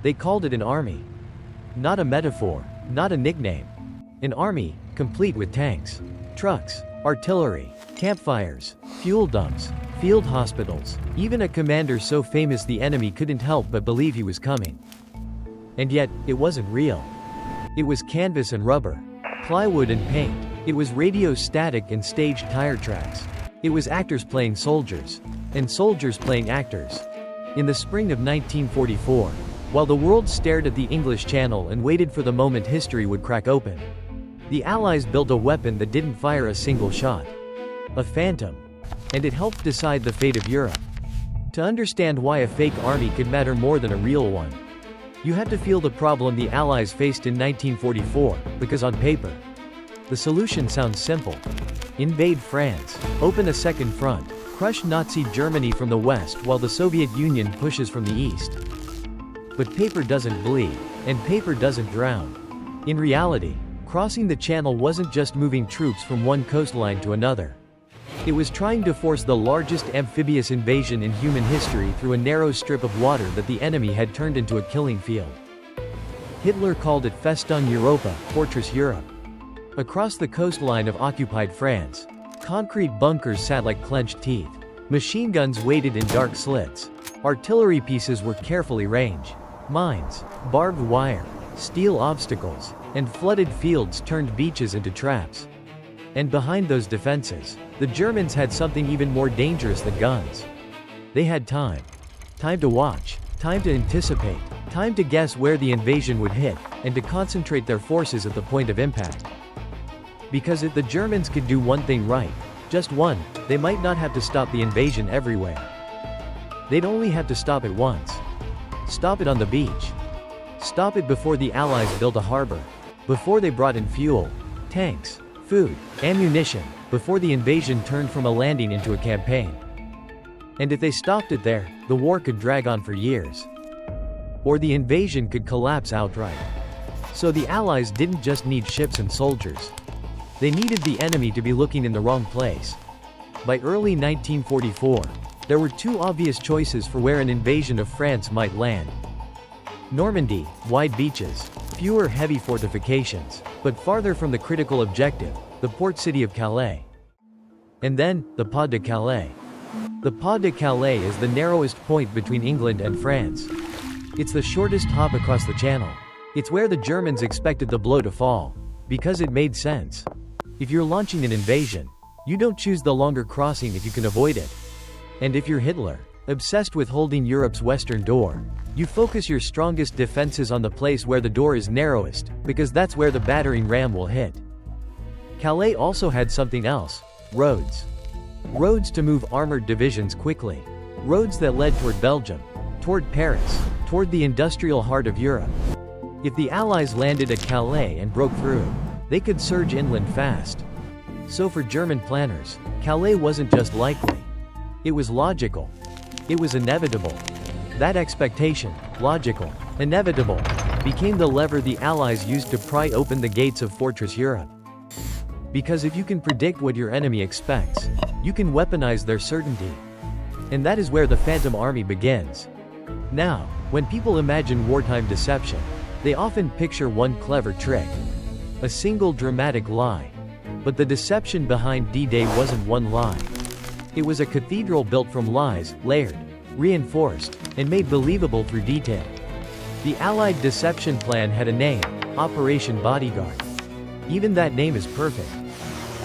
They called it an army. Not a metaphor, not a nickname. An army, complete with tanks, trucks, artillery, campfires, fuel dumps, field hospitals, even a commander so famous the enemy couldn't help but believe he was coming. And yet, it wasn't real. It was canvas and rubber, plywood and paint. It was radio static and staged tire tracks. It was actors playing soldiers, and soldiers playing actors. In the spring of 1944, while the world stared at the English Channel and waited for the moment history would crack open, the Allies built a weapon that didn't fire a single shot. A Phantom. And it helped decide the fate of Europe. To understand why a fake army could matter more than a real one, you had to feel the problem the Allies faced in 1944, because on paper, the solution sounds simple. Invade France, open a second front, crush Nazi Germany from the west while the Soviet Union pushes from the east. But paper doesn't bleed, and paper doesn't drown. In reality, crossing the Channel wasn't just moving troops from one coastline to another. It was trying to force the largest amphibious invasion in human history through a narrow strip of water that the enemy had turned into a killing field. Hitler called it Festung Europa, Fortress Europe. Across the coastline of occupied France, concrete bunkers sat like clenched teeth. Machine guns waited in dark slits. Artillery pieces were carefully ranged. Mines, barbed wire, steel obstacles, and flooded fields turned beaches into traps. And behind those defenses, the Germans had something even more dangerous than guns. They had time. Time to watch, time to anticipate, time to guess where the invasion would hit, and to concentrate their forces at the point of impact. Because if the Germans could do one thing right, just one, they might not have to stop the invasion everywhere. They'd only have to stop it once. Stop it on the beach. Stop it before the Allies built a harbor. Before they brought in fuel, tanks, food, ammunition, before the invasion turned from a landing into a campaign. And if they stopped it there, the war could drag on for years. Or the invasion could collapse outright. So the Allies didn't just need ships and soldiers. They needed the enemy to be looking in the wrong place. By early 1944, there were two obvious choices for where an invasion of France might land. Normandy, wide beaches, fewer heavy fortifications, but farther from the critical objective, the port city of Calais. And then, the Pas de Calais. The Pas de Calais is the narrowest point between England and France. It's the shortest hop across the Channel. It's where the Germans expected the blow to fall. Because it made sense. If you're launching an invasion, you don't choose the longer crossing if you can avoid it. And if you're Hitler, obsessed with holding Europe's western door, you focus your strongest defenses on the place where the door is narrowest, because that's where the battering ram will hit. Calais also had something else: roads. Roads to move armored divisions quickly. Roads that led toward Belgium, toward Paris, toward the industrial heart of Europe. If the Allies landed at Calais and broke through, they could surge inland fast. So for German planners, Calais wasn't just likely. It was logical. It was inevitable. That expectation, logical, inevitable, became the lever the Allies used to pry open the gates of Fortress Europe. Because if you can predict what your enemy expects, you can weaponize their certainty. And that is where the Phantom Army begins. Now, when people imagine wartime deception, they often picture one clever trick. A single dramatic lie. But the deception behind D-Day wasn't one lie. It was a cathedral built from lies, layered, reinforced, and made believable through detail. The Allied deception plan had a name: Operation Bodyguard. Even that name is perfect.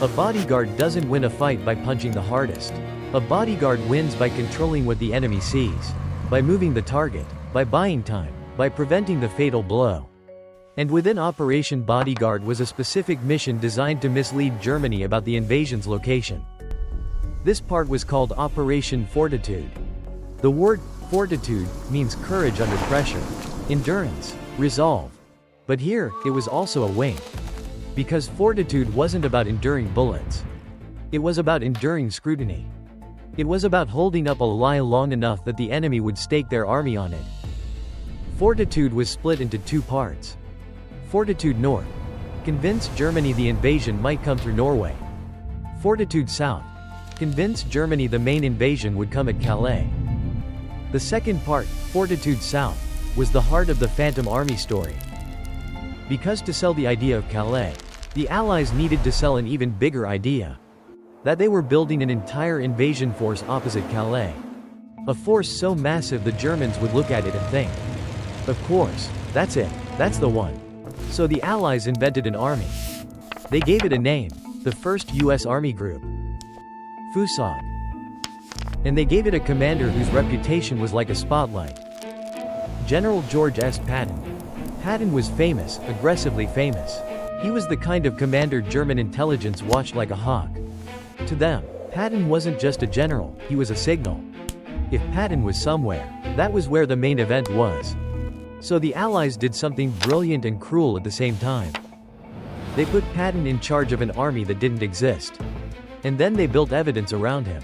A bodyguard doesn't win a fight by punching the hardest. A bodyguard wins by controlling what the enemy sees, by moving the target, by buying time, by preventing the fatal blow. And within Operation Bodyguard was a specific mission designed to mislead Germany about the invasion's location. This part was called Operation Fortitude. The word fortitude means courage under pressure, endurance, resolve. But here, it was also a wink. Because fortitude wasn't about enduring bullets. It was about enduring scrutiny. It was about holding up a lie long enough that the enemy would stake their army on it. Fortitude was split into two parts. Fortitude North convinced Germany the invasion might come through Norway. Fortitude South convinced Germany the main invasion would come at Calais. The second part, Fortitude South, was the heart of the Phantom Army story. Because to sell the idea of Calais, the Allies needed to sell an even bigger idea. That they were building an entire invasion force opposite Calais. A force so massive the Germans would look at it and think, of course, that's it, that's the one. So the Allies invented an army. They gave it a name, the First U.S. Army Group, FUSOG. And they gave it a commander whose reputation was like a spotlight. General George S. Patton. Patton was famous, aggressively famous. He was the kind of commander German intelligence watched like a hawk. To them, Patton wasn't just a general, he was a signal. If Patton was somewhere, that was where the main event was. So the Allies did something brilliant and cruel at the same time. They put Patton in charge of an army that didn't exist. And then they built evidence around him.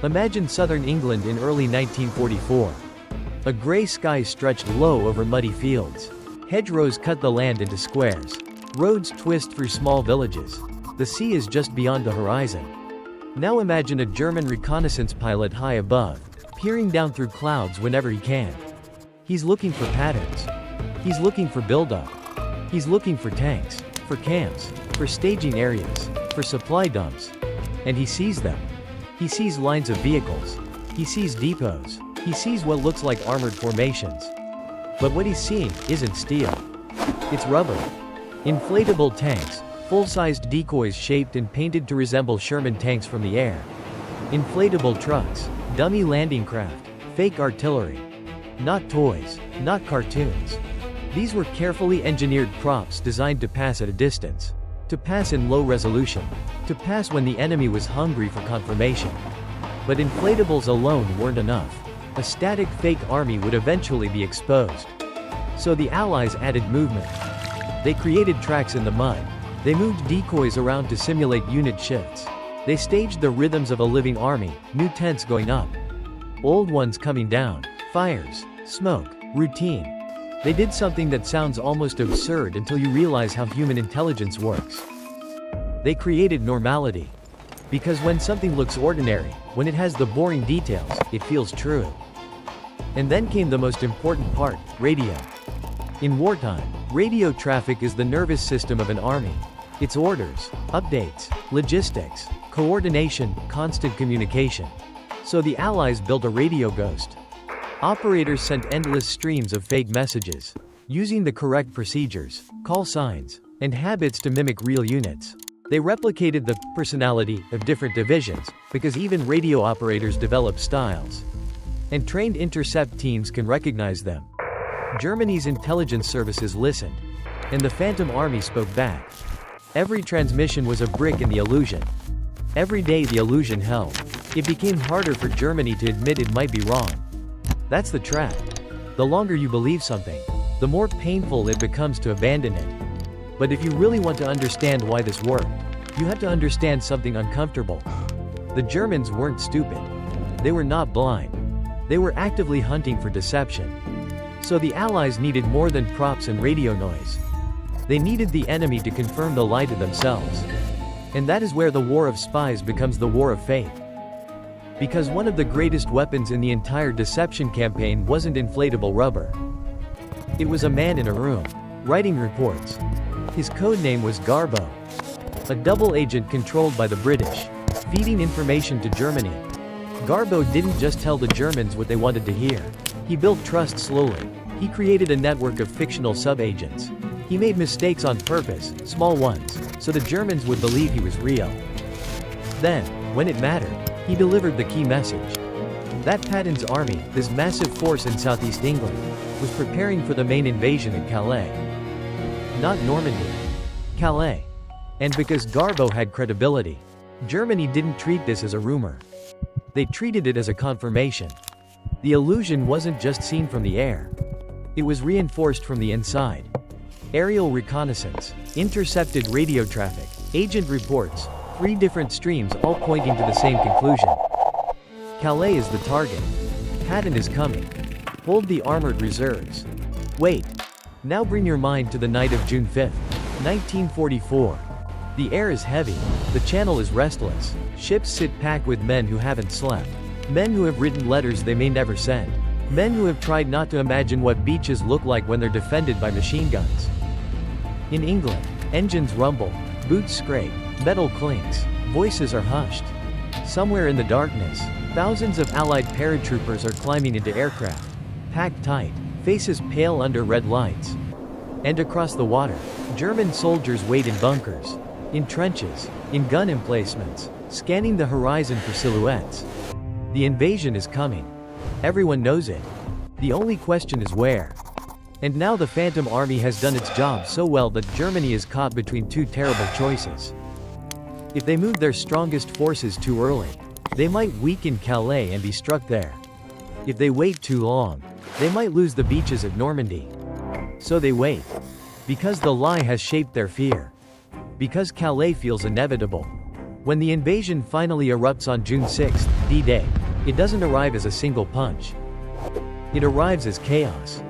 Imagine southern England in early 1944. A gray sky stretched low over muddy fields. Hedgerows cut the land into squares. Roads twist through small villages. The sea is just beyond the horizon. Now imagine a German reconnaissance pilot high above, peering down through clouds whenever he can. He's looking for patterns. He's looking for buildup. He's looking for tanks, for camps, for staging areas, for supply dumps. And he sees them. He sees lines of vehicles. He sees depots. He sees what looks like armored formations. But what he's seeing isn't steel. It's rubber. Inflatable tanks, full-sized decoys shaped and painted to resemble Sherman tanks from the air. Inflatable trucks, dummy landing craft, fake artillery. Not toys, not cartoons. These were carefully engineered props designed to pass at a distance. To pass in low resolution. To pass when the enemy was hungry for confirmation. But inflatables alone weren't enough. A static fake army would eventually be exposed. So the Allies added movement. They created tracks in the mud. They moved decoys around to simulate unit shifts. They staged the rhythms of a living army, new tents going up. Old ones coming down. Fires, smoke, routine. They did something that sounds almost absurd until you realize how human intelligence works. They created normality. Because when something looks ordinary, when it has the boring details, it feels true. And then came the most important part, radio. In wartime, radio traffic is the nervous system of an army. It's orders, updates, logistics, coordination, constant communication. So the Allies built a radio ghost. Operators sent endless streams of fake messages, using the correct procedures, call signs, and habits to mimic real units. They replicated the personality of different divisions, because even radio operators develop styles. And trained intercept teams can recognize them. Germany's intelligence services listened. And the Phantom Army spoke back. Every transmission was a brick in the illusion. Every day the illusion held. It became harder for Germany to admit it might be wrong. That's the trap. The longer you believe something, the more painful it becomes to abandon it. But if you really want to understand why this worked, you have to understand something uncomfortable. The Germans weren't stupid. They were not blind. They were actively hunting for deception. So the Allies needed more than props and radio noise. They needed the enemy to confirm the lie to themselves. And that is where the war of spies becomes the war of faith. Because one of the greatest weapons in the entire deception campaign wasn't inflatable rubber. It was a man in a room, writing reports. His code name was Garbo. A double agent controlled by the British, feeding information to Germany. Garbo didn't just tell the Germans what they wanted to hear. He built trust slowly. He created a network of fictional sub-agents. He made mistakes on purpose, small ones, so the Germans would believe he was real. Then, when it mattered, he delivered the key message. That Patton's army, this massive force in southeast England, was preparing for the main invasion in Calais. Not Normandy. Calais. And because Garbo had credibility, Germany didn't treat this as a rumor. They treated it as a confirmation. The illusion wasn't just seen from the air. It was reinforced from the inside. Aerial reconnaissance, intercepted radio traffic, agent reports, 3 different streams all pointing to the same conclusion. Calais is the target. Patton is coming. Hold the armored reserves. Wait. Now bring your mind to the night of June 5, 1944. The air is heavy. The channel is restless. Ships sit packed with men who haven't slept. Men who have written letters they may never send. Men who have tried not to imagine what beaches look like when they're defended by machine guns. In England, engines rumble, boots scrape, metal clinks, voices are hushed. Somewhere in the darkness, thousands of Allied paratroopers are climbing into aircraft, packed tight, faces pale under red lights. And across the water, German soldiers wait in bunkers, in trenches, in gun emplacements, scanning the horizon for silhouettes. The invasion is coming. Everyone knows it. The only question is where. And now the Phantom Army has done its job so well that Germany is caught between two terrible choices. If they move their strongest forces too early, they might weaken Calais and be struck there. If they wait too long, they might lose the beaches at Normandy. So they wait. Because the lie has shaped their fear. Because Calais feels inevitable. When the invasion finally erupts on June 6, D-Day, it doesn't arrive as a single punch. It arrives as chaos.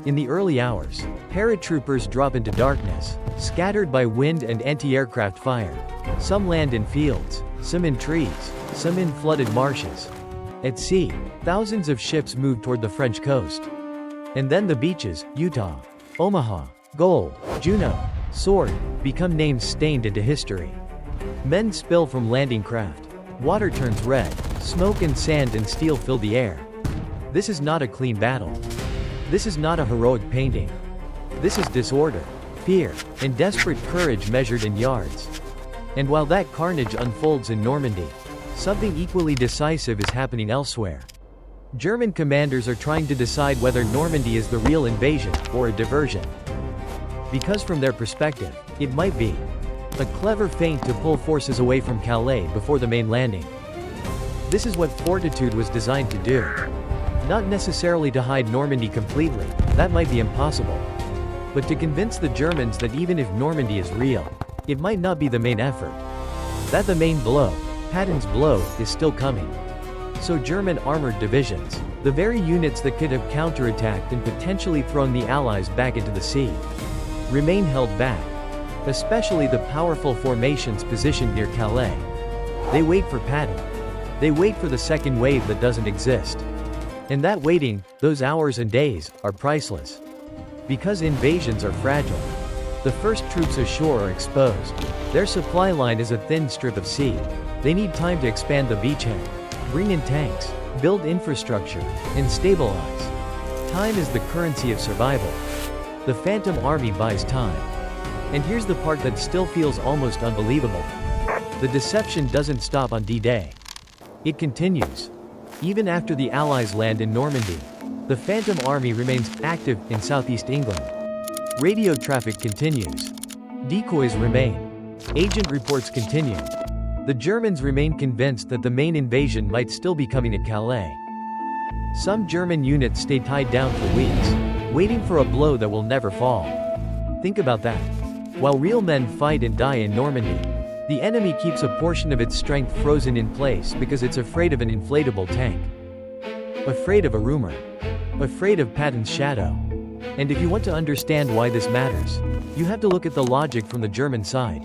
In the early hours, paratroopers drop into darkness, scattered by wind and anti-aircraft fire. Some land in fields, some in trees, some in flooded marshes. At sea, thousands of ships move toward the French coast. And then the beaches, Utah, Omaha, Gold, Juneau, Sword, become names stained into history. Men spill from landing craft. Water turns red, smoke and sand and steel fill the air. This is not a clean battle. This is not a heroic painting. This is disorder, fear, and desperate courage measured in yards. And while that carnage unfolds in Normandy, something equally decisive is happening elsewhere. German commanders are trying to decide whether Normandy is the real invasion, or a diversion. Because from their perspective, it might be a clever feint to pull forces away from Calais before the main landing. This is what Fortitude was designed to do. Not necessarily to hide Normandy completely, that might be impossible. But to convince the Germans that even if Normandy is real, it might not be the main effort. That the main blow, Patton's blow, is still coming. So German armored divisions, the very units that could have counterattacked and potentially thrown the Allies back into the sea, remain held back. Especially the powerful formations positioned near Calais. They wait for Patton. They wait for the second wave that doesn't exist. And that waiting, those hours and days, are priceless. Because invasions are fragile. The first troops ashore are exposed. Their supply line is a thin strip of sea. They need time to expand the beachhead, bring in tanks, build infrastructure, and stabilize. Time is the currency of survival. The Phantom Army buys time. And here's the part that still feels almost unbelievable. The deception doesn't stop on D-Day. It continues. Even after the Allies land in Normandy, the Phantom Army remains active in southeast England. Radio traffic continues. Decoys remain. Agent reports continue. The Germans remain convinced that the main invasion might still be coming at Calais. Some German units stay tied down for weeks, waiting for a blow that will never fall. Think about that. While real men fight and die in Normandy, the enemy keeps a portion of its strength frozen in place because it's afraid of an inflatable tank. Afraid of a rumor. Afraid of Patton's shadow. And if you want to understand why this matters, you have to look at the logic from the German side.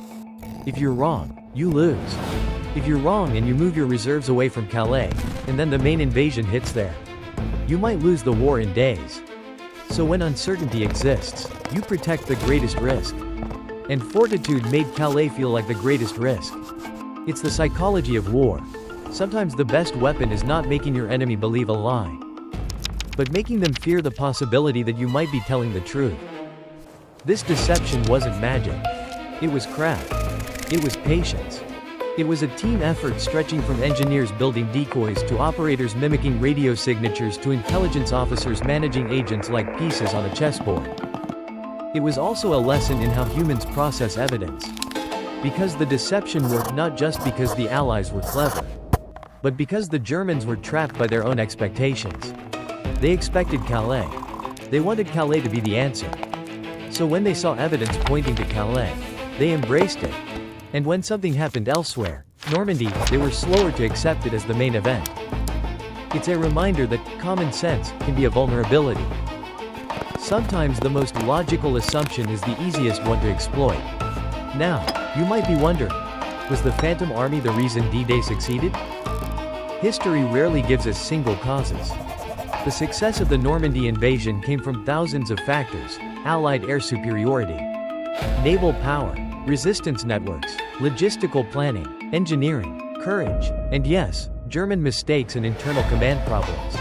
If you're wrong, you lose. If you're wrong and you move your reserves away from Calais, and then the main invasion hits there, you might lose the war in days. So when uncertainty exists, you protect the greatest risk. And Fortitude made Calais feel like the greatest risk. It's the psychology of war. Sometimes the best weapon is not making your enemy believe a lie, but making them fear the possibility that you might be telling the truth. This deception wasn't magic. It was craft. It was patience. It was a team effort stretching from engineers building decoys to operators mimicking radio signatures to intelligence officers managing agents like pieces on a chessboard. It was also a lesson in how humans process evidence. Because the deception worked not just because the Allies were clever, but because the Germans were trapped by their own expectations. They expected Calais. They wanted Calais to be the answer. So when they saw evidence pointing to Calais, they embraced it. And when something happened elsewhere, Normandy, they were slower to accept it as the main event. It's a reminder that common sense can be a vulnerability. Sometimes the most logical assumption is the easiest one to exploit. Now, you might be wondering, was the Phantom Army the reason D-Day succeeded? History rarely gives us single causes. The success of the Normandy invasion came from thousands of factors: Allied air superiority, naval power, resistance networks, logistical planning, engineering, courage, and yes, German mistakes and internal command problems.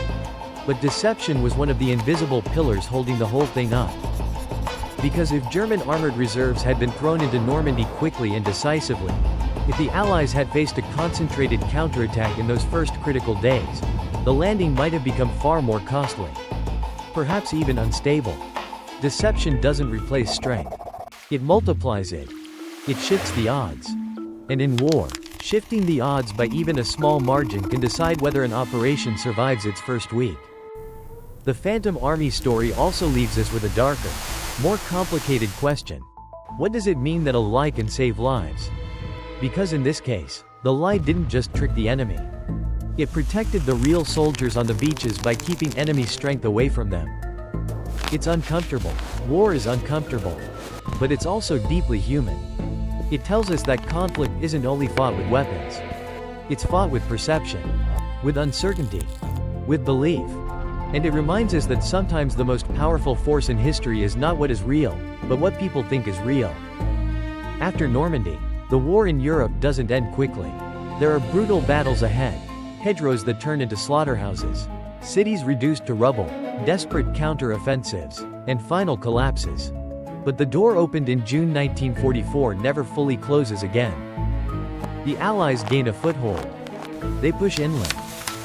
But deception was one of the invisible pillars holding the whole thing up. Because if German armored reserves had been thrown into Normandy quickly and decisively, if the Allies had faced a concentrated counterattack in those first critical days, the landing might have become far more costly. Perhaps even unstable. Deception doesn't replace strength. It multiplies it. It shifts the odds. And in war, shifting the odds by even a small margin can decide whether an operation survives its first week. The Phantom Army story also leaves us with a darker, more complicated question. What does it mean that a lie can save lives? Because in this case, the lie didn't just trick the enemy. It protected the real soldiers on the beaches by keeping enemy strength away from them. It's uncomfortable. War is uncomfortable. But it's also deeply human. It tells us that conflict isn't only fought with weapons. It's fought with perception, with uncertainty, with belief. And it reminds us that sometimes the most powerful force in history is not what is real, but what people think is real. After Normandy, the war in Europe doesn't end quickly. There are brutal battles ahead, hedgerows that turn into slaughterhouses, cities reduced to rubble, desperate counter-offensives, and final collapses. But the door opened in June 1944 never fully closes again. The Allies gain a foothold. They push inland.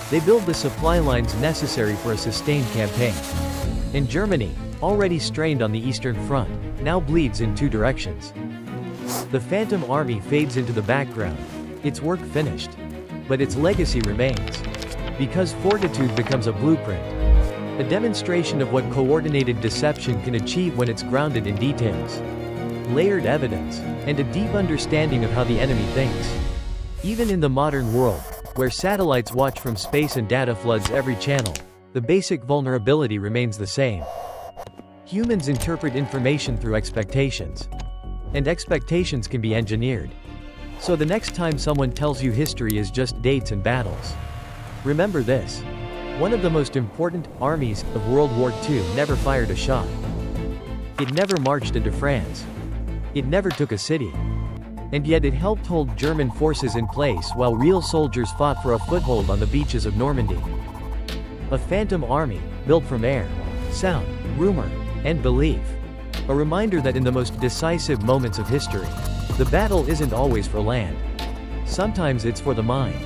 They build the supply lines necessary for a sustained campaign. And Germany, already strained on the Eastern Front, now bleeds in two directions. The Phantom Army fades into the background, its work finished. But its legacy remains. Because Fortitude becomes a blueprint. A demonstration of what coordinated deception can achieve when it's grounded in details, layered evidence, and a deep understanding of how the enemy thinks. Even in the modern world, where satellites watch from space and data floods every channel, the basic vulnerability remains the same. Humans interpret information through expectations. And expectations can be engineered. So the next time someone tells you history is just dates and battles, remember this. One of the most important armies of World War II never fired a shot. It never marched into France. It never took a city. And yet it helped hold German forces in place while real soldiers fought for a foothold on the beaches of Normandy. A phantom army, built from air, sound, rumor, and belief. A reminder that in the most decisive moments of history, the battle isn't always for land. Sometimes it's for the mind.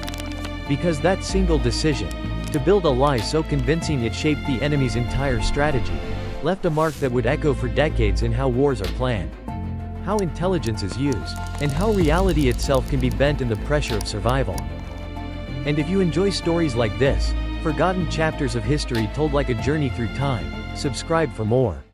Because that single decision, to build a lie so convincing it shaped the enemy's entire strategy, left a mark that would echo for decades in how wars are planned, how intelligence is used, and how reality itself can be bent in the pressure of survival. And if you enjoy stories like this, forgotten chapters of history told like a journey through time, subscribe for more.